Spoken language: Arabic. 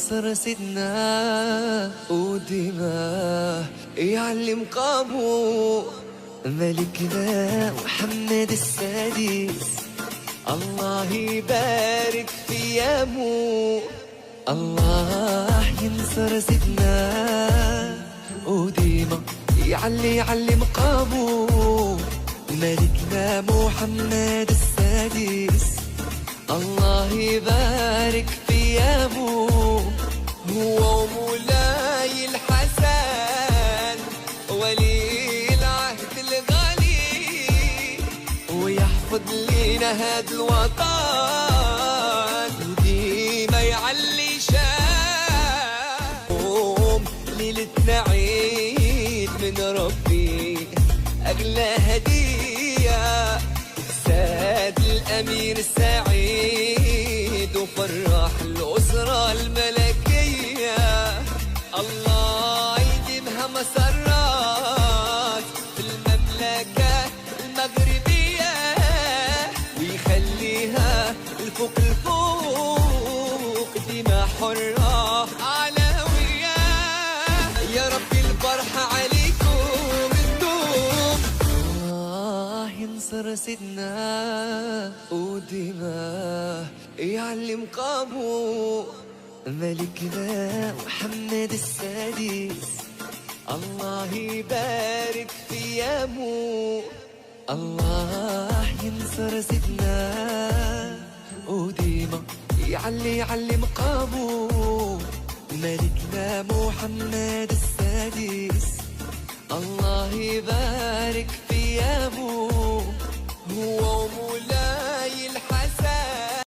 ينصر سيدنا ودماه يعلي مقامه ملكنا محمد السادس. الله يبارك في ايامه. الله ينصر سيدنا وديما يعلي مقامه ملكنا محمد السادس. الله يبارك في ايامه. هو ومولاي الحسن ولي العهد الغالي ويحفظ لينا هاد الوطن وديما يعلي شان. ليلتنا عيد من ربي أغلى هدية ساد الأمير السعيد وفرح الأسرة الملكية. الله يديمها مسرات في المملكة المغربية ويخليها الفوق ديما حرة علوية. يا ربي الفرحة عليكم الدوم. الله ينصر سيدنا ودماه يعلي مقامه ملكنا محمد السادس. الله يبارك في ايامه. الله ينصر سيدنا وديما يعلي مقامه ملكنا محمد السادس. الله يبارك في ايامه. هو